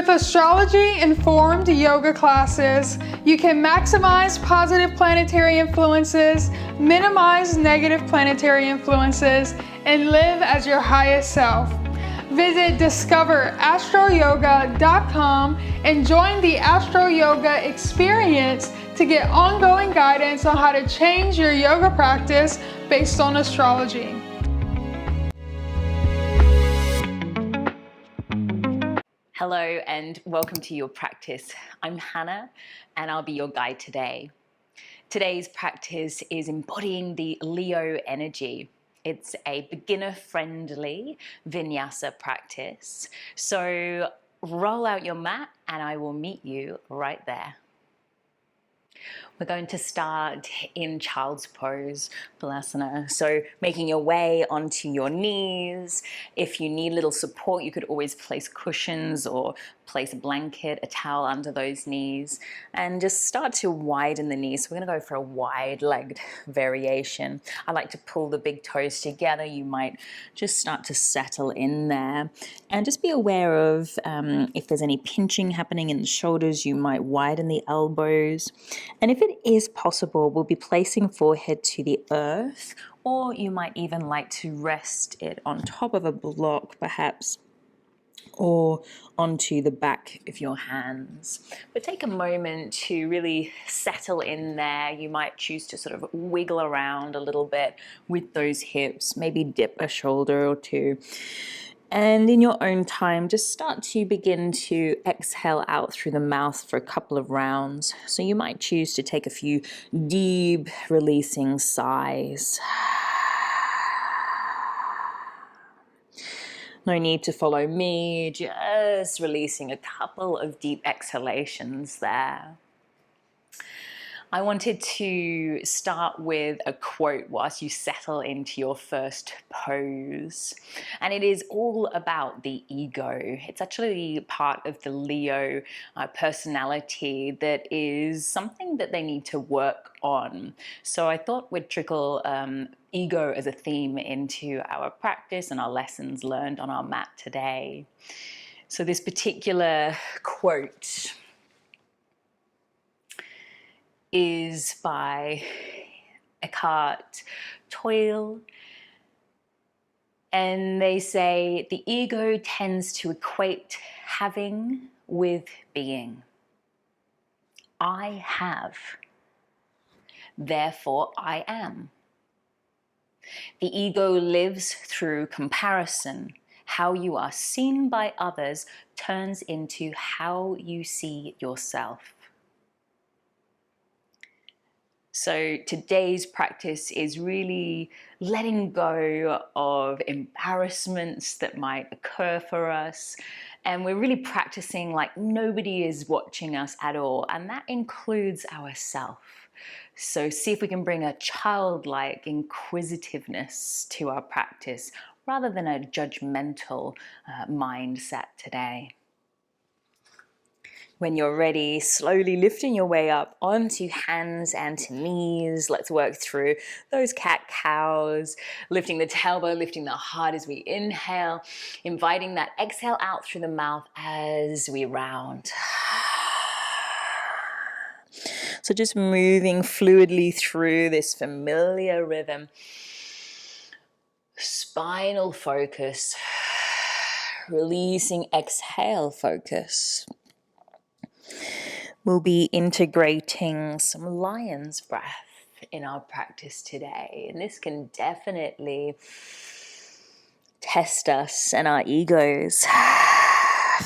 With astrology-informed yoga classes, you can maximize positive planetary influences, minimize negative planetary influences, and live as your highest self. Visit discoverastroyoga.com and join the Astro Yoga experience to get ongoing guidance on how to change your yoga practice based on astrology. Hello and welcome to your practice. I'm Hannah and I'll be your guide today. Today's practice is embodying the Leo energy. It's a beginner-friendly Vinyasa practice. So roll out your mat and I will meet you right there. We're going to start in child's pose, Balasana. So making your way onto your knees. If you need little support, you could always place cushions or place a blanket, a towel under those knees, and just start to widen the knees. So we're gonna go for a wide-legged variation. I like to pull the big toes together. You might just start to settle in there. And just be aware of if there's any pinching happening in the shoulders, you might widen the elbows. And if it is possible, we'll be placing forehead to the earth, or you might even like to rest it on top of a block perhaps, or onto the back of your hands. But take a moment to really settle in there. You might choose to sort of wiggle around a little bit with those hips, maybe dip a shoulder or two. And in your own time, just start to begin to exhale out through the mouth for a couple of rounds. So you might choose to take a few deep releasing sighs. No need to follow me, just releasing a couple of deep exhalations there. I wanted to start with a quote whilst you settle into your first pose. And it is all about the ego. It's actually part of the Leo personality that is something that they need to work on. So I thought we'd trickle ego as a theme into our practice and our lessons learned on our mat today. So this particular quote is by Eckhart Tolle, and they say the ego tends to equate having with being. I have, therefore I am. The ego lives through comparison. How you are seen by others turns into how you see yourself. So today's practice is really letting go of embarrassments that might occur for us. And we're really practicing like nobody is watching us at all. And that includes ourselves. So see if we can bring a childlike inquisitiveness to our practice rather than a judgmental mindset today. When you're ready, slowly lifting your way up onto hands and to knees. Let's work through those cat-cows, lifting the tailbone, lifting the heart as we inhale, inviting that exhale out through the mouth as we round. So just moving fluidly through this familiar rhythm. Spinal focus, releasing exhale focus. We'll be integrating some lion's breath in our practice today. And this can definitely test us and our egos.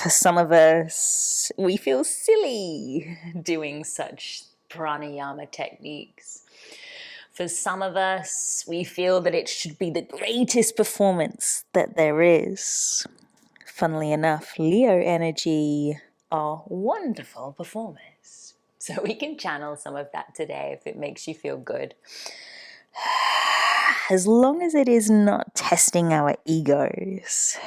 For some of us, we feel silly doing such pranayama techniques. For some of us, we feel that it should be the greatest performance that there is. Funnily enough, Leo energy are wonderful performers. So we can channel some of that today if it makes you feel good. As long as it is not testing our egos.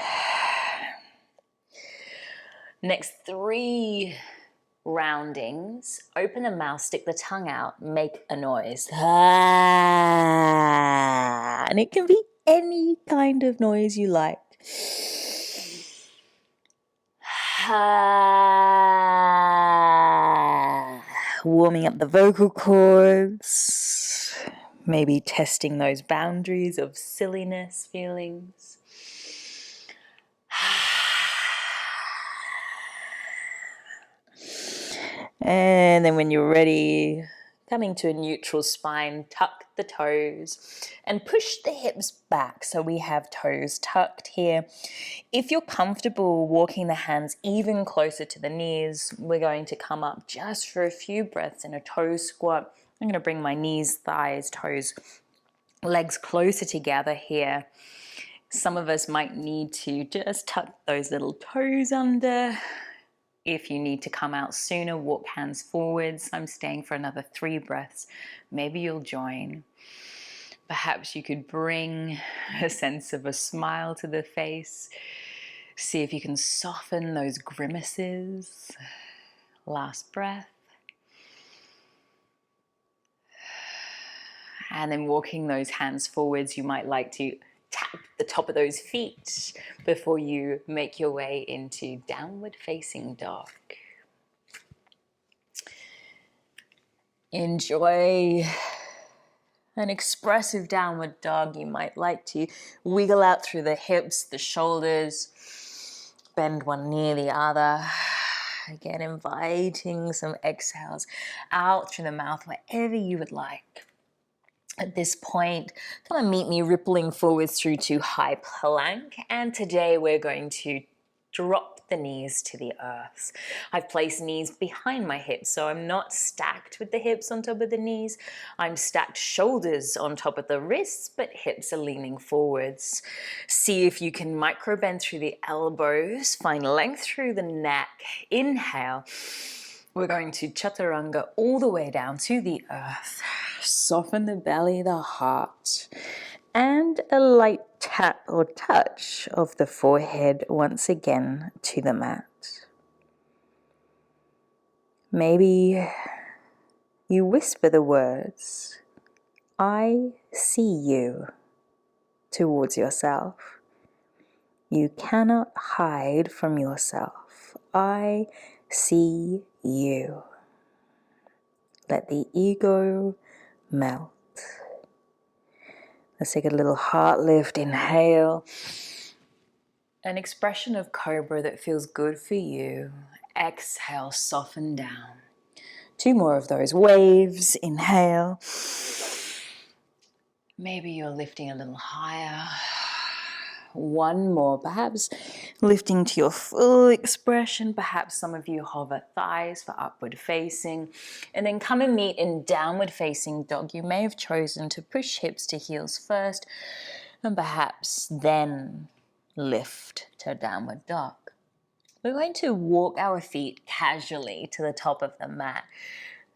Next 3 roundings. Open the mouth, stick the tongue out, make a noise. And it can be any kind of noise you like. Warming up the vocal cords, maybe testing those boundaries of silliness feelings. And then when you're ready, coming to a neutral spine, tuck the toes and push the hips back so we have toes tucked here. If you're comfortable walking the hands even closer to the knees, we're going to come up just for a few breaths in a toe squat. I'm going to bring my knees, thighs, toes, legs closer together here. Some of us might need to just tuck those little toes under. If you need to come out sooner, walk hands forwards. I'm staying for another 3 breaths. Maybe you'll join. Perhaps you could bring a sense of a smile to the face. See if you can soften those grimaces. Last breath. And then walking those hands forwards, you might like to tap the top of those feet before you make your way into downward facing dog. Enjoy an expressive downward dog. You might like to wiggle out through the hips, the shoulders, bend one knee, the other. Again, inviting some exhales out through the mouth wherever you would like. At this point, come and meet me rippling forwards through to high plank. And today we're going to drop the knees to the earth. I've placed knees behind my hips, so I'm not stacked with the hips on top of the knees. I'm stacked shoulders on top of the wrists, but hips are leaning forwards. See if you can micro bend through the elbows, find length through the neck. Inhale. We're going to chaturanga all the way down to the earth. Soften the belly, the heart, and a light tap or touch of the forehead once again to the mat. Maybe you whisper the words, "I see you," towards yourself. You cannot hide from yourself. I see you. Let the ego melt. Let's take a little heart lift. Inhale. An expression of cobra that feels good for you. Exhale, soften down. 2 more of those waves. Inhale. Maybe you're lifting a little higher. 1 more, perhaps lifting to your full expression. Perhaps some of you hover thighs for upward facing. And then come and meet in downward facing dog. You may have chosen to push hips to heels first and perhaps then lift to downward dog. We're going to walk our feet casually to the top of the mat.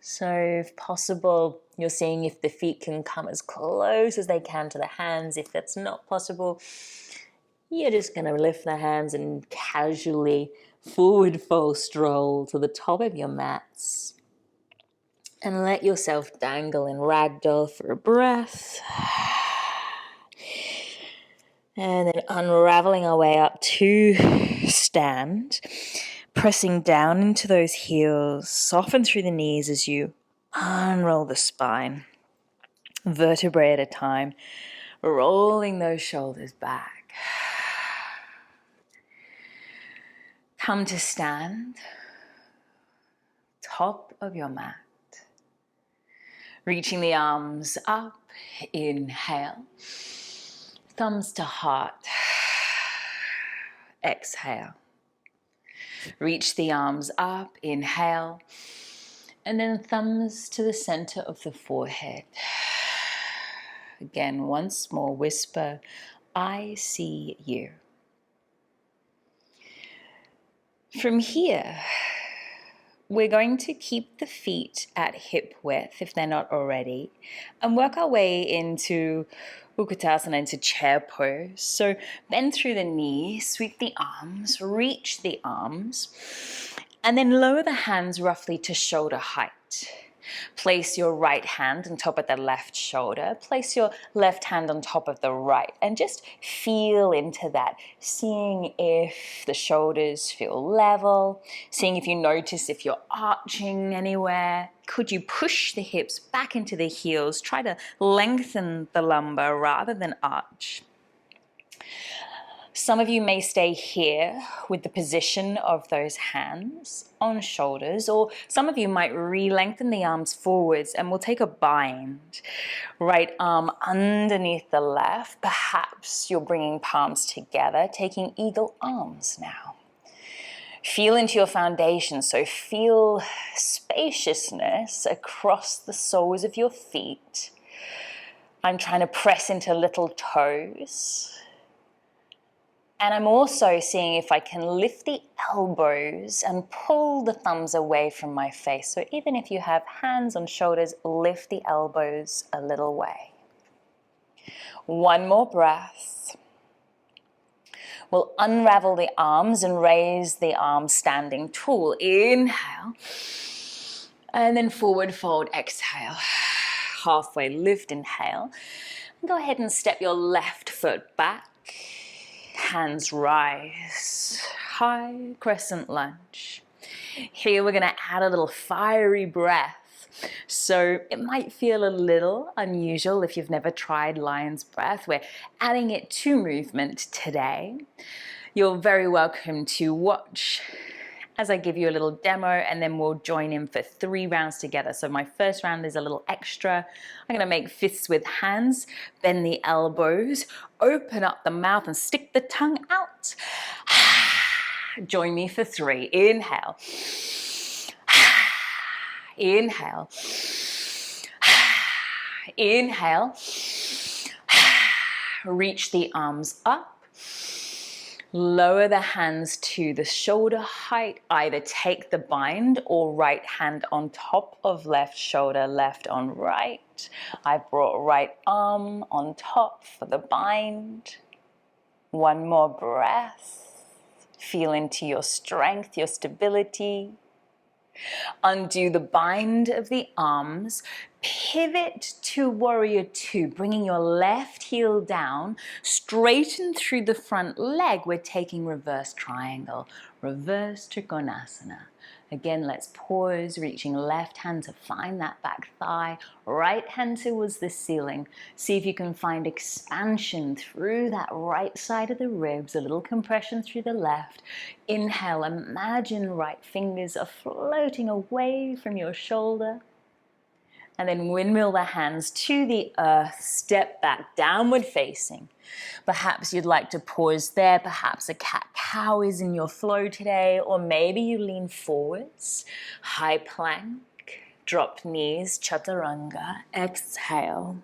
So if possible, you're seeing if the feet can come as close as they can to the hands. If that's not possible, you're just going to lift the hands and casually forward fold stroll to the top of your mats. And let yourself dangle in ragdoll for a breath. And then unraveling our way up to stand. Pressing down into those heels. Soften through the knees as you unroll the spine. Vertebrae at a time. Rolling those shoulders back. Come to stand, top of your mat. Reaching the arms up, inhale. Thumbs to heart, exhale. Reach the arms up, inhale. And then thumbs to the center of the forehead. Again, once more, whisper, I see you. From here, we're going to keep the feet at hip width if they're not already, and work our way into Utkatasana, into chair pose. So bend through the knee, sweep the arms, reach the arms, and then lower the hands roughly to shoulder height. Place your right hand on top of the left shoulder. Place your left hand on top of the right and just feel into that, seeing if the shoulders feel level, seeing if you notice if you're arching anywhere. Could you push the hips back into the heels? Try to lengthen the lumbar rather than arch. Some of you may stay here with the position of those hands on shoulders, or some of you might re-lengthen the arms forwards and we'll take a bind. Right arm underneath the left. Perhaps you're bringing palms together, taking eagle arms now. Feel into your foundation, so feel spaciousness across the soles of your feet. I'm trying to press into little toes. And I'm also seeing if I can lift the elbows and pull the thumbs away from my face. So even if you have hands on shoulders, lift the elbows a little way. One more breath. We'll unravel the arms and raise the arms standing tall. Inhale. And then forward fold, exhale. Halfway lift, inhale. Go ahead and step your left foot back. Hands rise, high crescent lunge. Here we're going to add a little fiery breath. So it might feel a little unusual if you've never tried lion's breath. We're adding it to movement today. You're very welcome to watch as I give you a little demo, and then we'll join in for 3 rounds together. So my first round is a little extra. I'm gonna make fists with hands, bend the elbows, open up the mouth and stick the tongue out. Join me for 3. Inhale. Inhale. Inhale. Reach the arms up. Lower the hands to the shoulder height. Either take the bind or right hand on top of left shoulder, left on right. I've brought right arm on top for the bind. One more breath. Feel into your strength, your stability. Undo the bind of the arms. Pivot to warrior 2, bringing your left heel down, straighten through the front leg. We're taking reverse triangle, reverse trikonasana. Again, let's pause, reaching left hand to find that back thigh, right hand towards the ceiling. See if you can find expansion through that right side of the ribs, a little compression through the left. Inhale, imagine right fingers are floating away from your shoulder. And then windmill the hands to the earth, step back, downward facing. Perhaps you'd like to pause there, perhaps a cat-cow is in your flow today, or maybe you lean forwards, high plank, drop knees, chaturanga, exhale.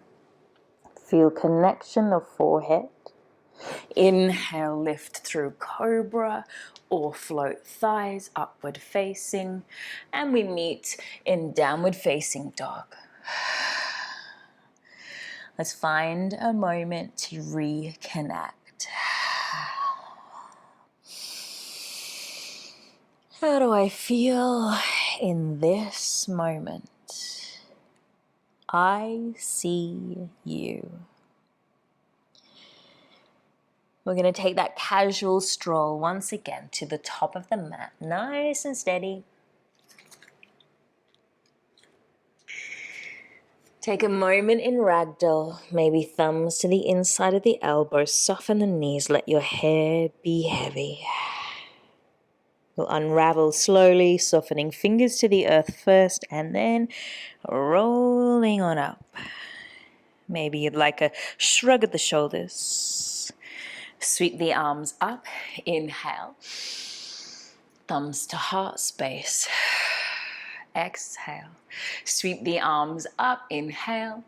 Feel connection of forehead. Inhale, lift through cobra or float thighs, upward facing, and we meet in downward facing dog. Let's find a moment to reconnect. How do I feel in this moment? I see you. We're going to take that casual stroll once again to the top of the mat, nice and steady. Take a moment in ragdoll, maybe thumbs to the inside of the elbows, soften the knees, let your head be heavy. We'll unravel slowly, softening fingers to the earth first and then rolling on up. Maybe you'd like a shrug of the shoulders. Sweep the arms up, inhale. Thumbs to heart space. Exhale. Sweep the arms up, inhale.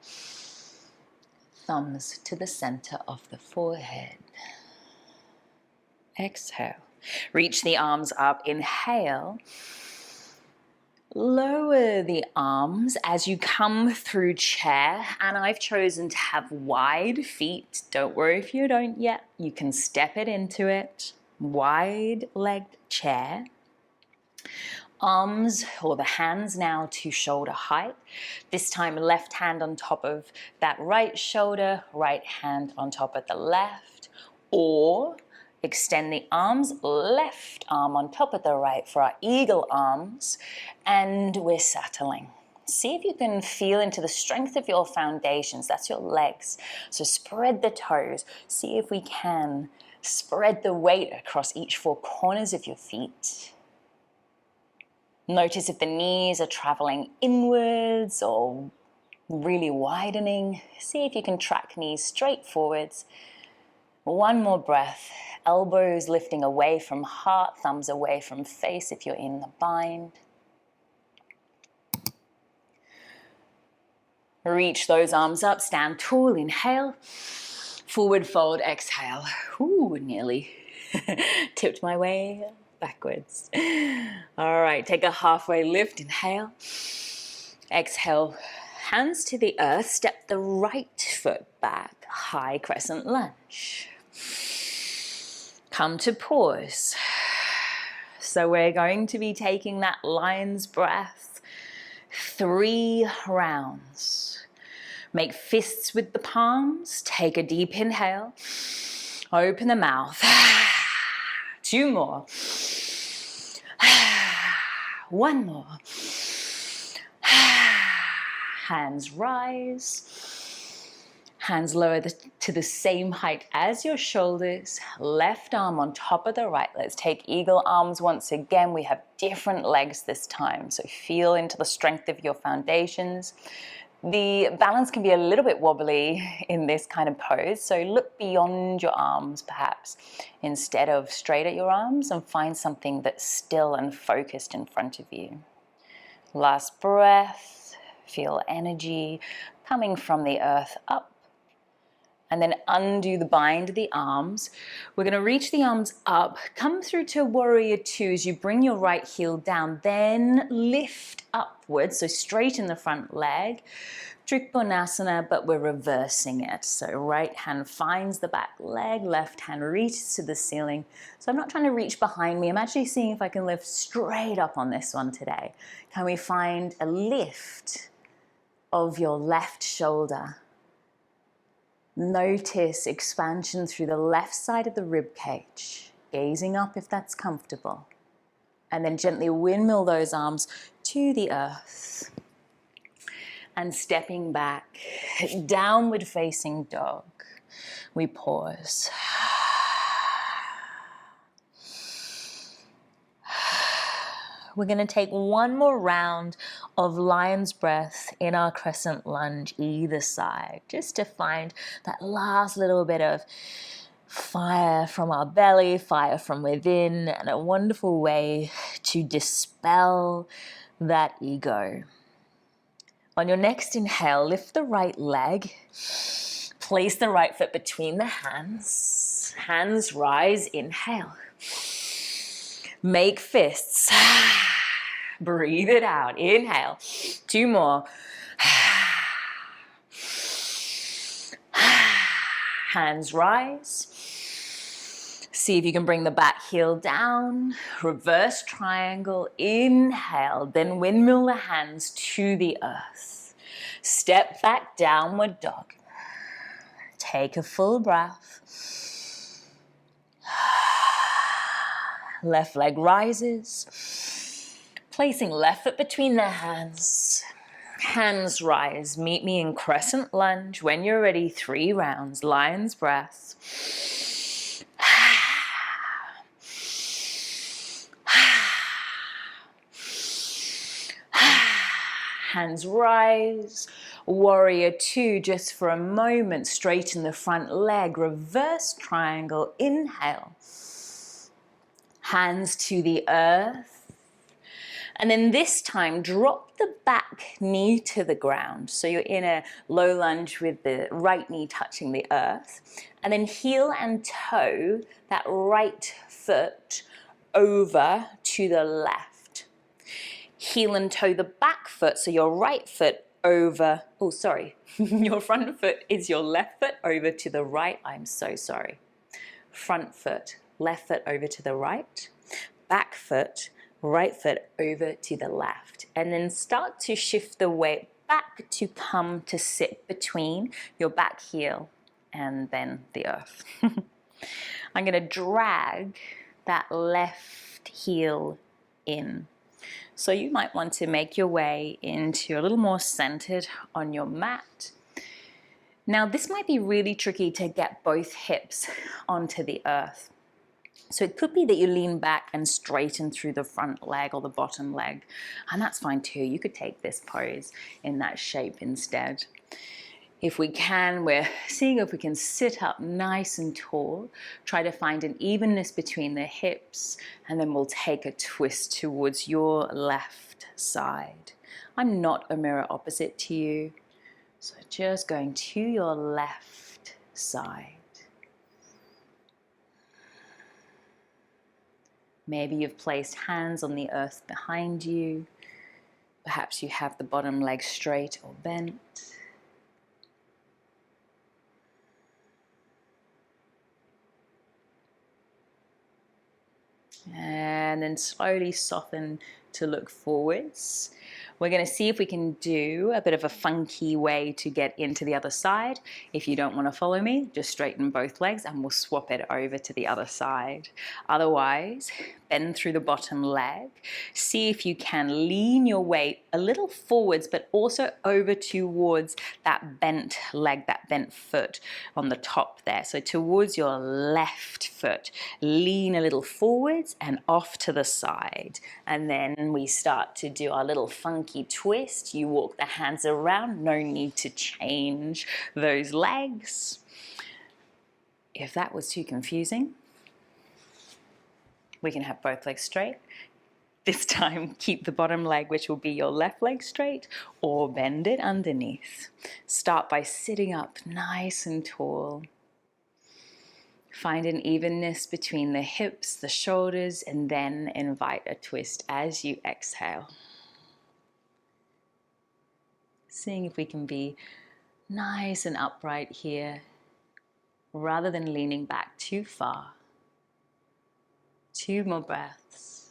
Thumbs to the center of the forehead. Exhale. Reach the arms up, inhale. Lower the arms as you come through chair, and I've chosen to have wide feet. Don't worry if you don't yet. You can step it into it. Wide-legged chair. Arms or the hands now to shoulder height. This time left hand on top of that right shoulder, right hand on top of the left, or extend the arms, left arm on top of the right for our eagle arms, and we're settling. See if you can feel into the strength of your foundations. That's your legs. So spread the toes. See if we can spread the weight across each four corners of your feet. Notice if the knees are traveling inwards or really widening. See if you can track knees straight forwards. One more breath. Elbows lifting away from heart, thumbs away from face if you're in the bind. Reach those arms up, stand tall, inhale. Forward fold, exhale. Ooh, nearly tipped my way backwards. All right, take a halfway lift, inhale. Exhale, hands to the earth, step the right foot back, high crescent lunge. Come to pause. So we're going to be taking that lion's breath 3 rounds. Make fists with the palms, take a deep inhale, open the mouth. 2 more. 1 more. Hands rise. Hands lower to the same height as your shoulders. Left arm on top of the right. Let's take eagle arms once again. We have different legs this time. So feel into the strength of your foundations. The balance can be a little bit wobbly in this kind of pose. So look beyond your arms perhaps instead of straight at your arms, and find something that's still and focused in front of you. Last breath. Feel energy coming from the earth up. And then undo the bind of the arms. We're going to reach the arms up, come through to warrior 2 as you bring your right heel down, then lift upwards, so straighten the front leg. Trikonasana, but we're reversing it. So right hand finds the back leg, left hand reaches to the ceiling. So I'm not trying to reach behind me, I'm actually seeing if I can lift straight up on this one today. Can we find a lift of your left shoulder? Notice expansion through the left side of the rib cage, gazing up if that's comfortable. And then gently windmill those arms to the earth. And stepping back, downward facing dog. We pause. We're going to take one more round of lion's breath in our crescent lunge either side, just to find that last little bit of fire from our belly, fire from within, and a wonderful way to dispel that ego. On your next inhale, lift the right leg, place the right foot between the hands, hands rise, inhale. Make fists. Breathe it out. Inhale. 2 more. Hands rise. See if you can bring the back heel down. Reverse triangle. Inhale. Then windmill the hands to the earth. Step back, downward dog. Take a full breath. Left leg rises, placing left foot between the hands. Hands rise, meet me in crescent lunge. When you're ready, 3 rounds, lion's breath. Hands rise, warrior 2, just for a moment, straighten the front leg, reverse triangle, inhale. Hands to the earth. And then this time, drop the back knee to the ground. So you're in a low lunge with the right knee touching the earth. And then heel and toe that right foot over to the left. Heel and toe the back foot, so your right foot over, your front foot is your left foot over to the right. I'm so sorry. Front foot. Left foot over to the right, back foot right foot over to the left, and then start to shift the weight back to come to sit between your back heel and then the earth. I'm going to drag that left heel in. So you might want to make your way into a little more centered on your mat. Now this might be really tricky to get both hips onto the earth. So it could be that you lean back and straighten through the front leg or the bottom leg, and that's fine too. You could take this pose in that shape instead. If we can, we're seeing if we can sit up nice and tall, try to find an evenness between the hips, and then we'll take a twist towards your left side. I'm not a mirror opposite to you, so just going to your left side. Maybe you've placed hands on the earth behind you. Perhaps you have the bottom leg straight or bent. And then slowly soften to look forwards. We're going to see if we can do a bit of a funky way to get into the other side. If you don't want to follow me, just straighten both legs and we'll swap it over to the other side. Otherwise, bend through the bottom leg. See if you can lean your weight a little forwards, but also over towards that bent leg, that bent foot on the top there. So towards your left foot, lean a little forwards and off to the side. And then we start to do our little funky twist. You walk the hands around, no need to change those legs. If that was too confusing, we can have both legs straight. This time, keep the bottom leg, which will be your left leg, straight, or bend it underneath. Start by sitting up nice and tall. Find an evenness between the hips, the shoulders, and then invite a twist as you exhale. Seeing if we can be nice and upright here, rather than leaning back too far. 2 more breaths.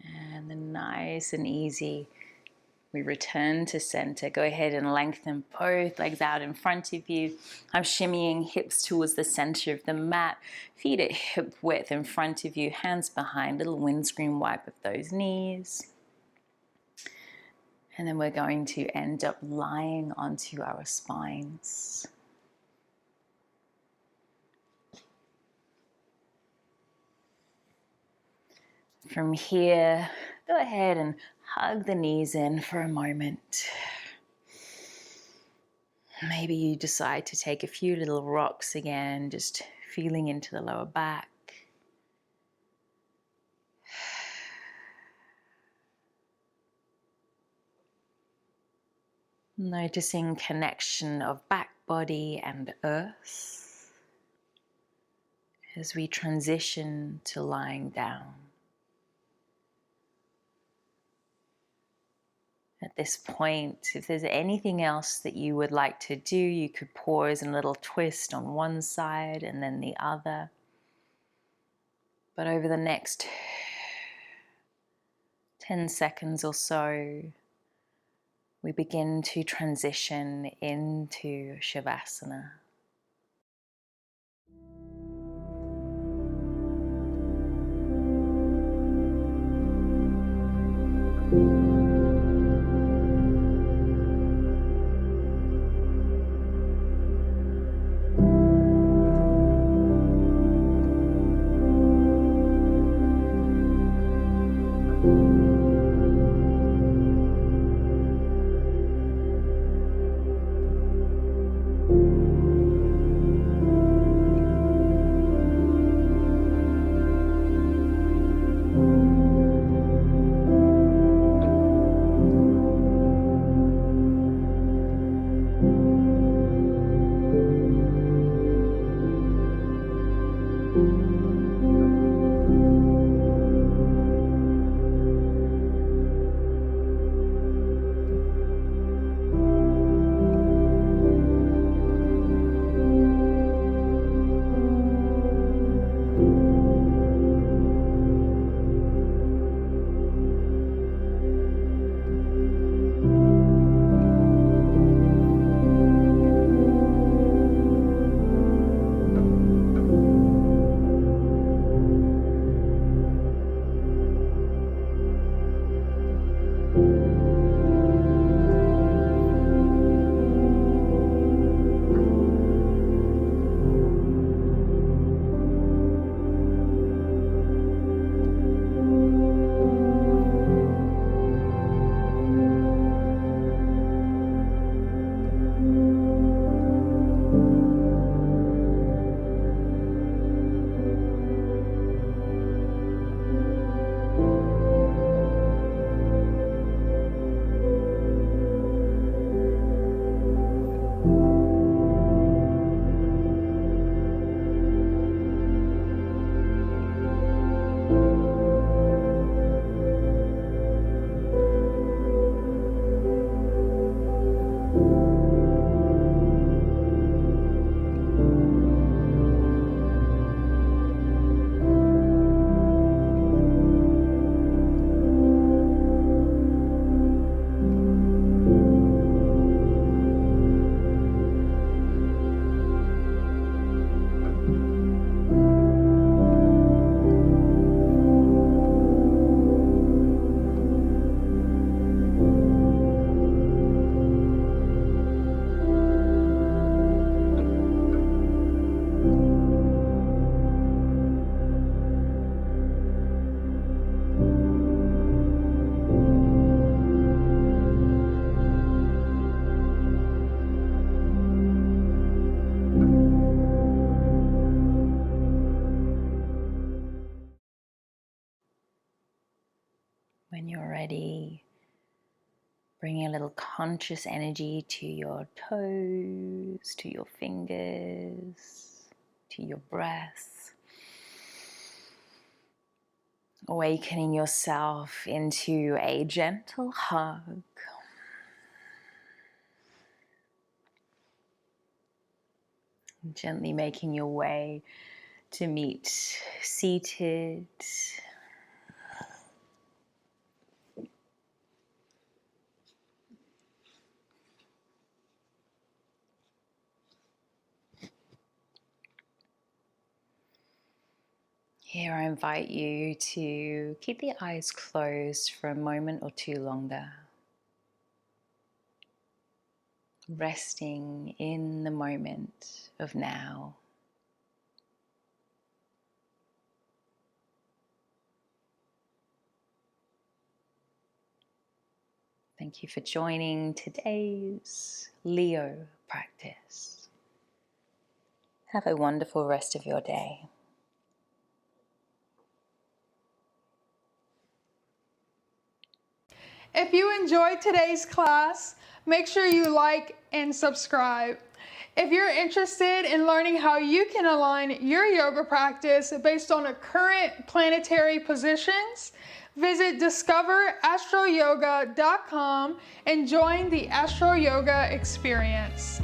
And then nice and easy, we return to center. Go ahead and lengthen both legs out in front of you. I'm shimmying hips towards the center of the mat. Feet at hip width in front of you, hands behind, little windscreen wipe of those knees. And then we're going to end up lying onto our spines. From here, go ahead and hug the knees in for a moment. Maybe you decide to take a few little rocks again, just feeling into the lower back. Noticing connection of back body and earth as we transition to lying down. At this point, if there's anything else that you would like to do, you could pause and a little twist on one side and then the other. But over the next 10 seconds or so, we begin to transition into Shavasana. ready, bringing a little conscious energy to your toes, to your fingers, to your breath. Awakening yourself into a gentle hug. Gently making your way to meet seated. Here I invite you to keep the eyes closed for a moment or two longer. Resting in the moment of now. Thank you for joining today's Leo practice. Have a wonderful rest of your day. If you enjoyed today's class, make sure you like and subscribe. If you're interested in learning how you can align your yoga practice based on the current planetary positions, visit discoverastroyoga.com and join the Astro Yoga experience.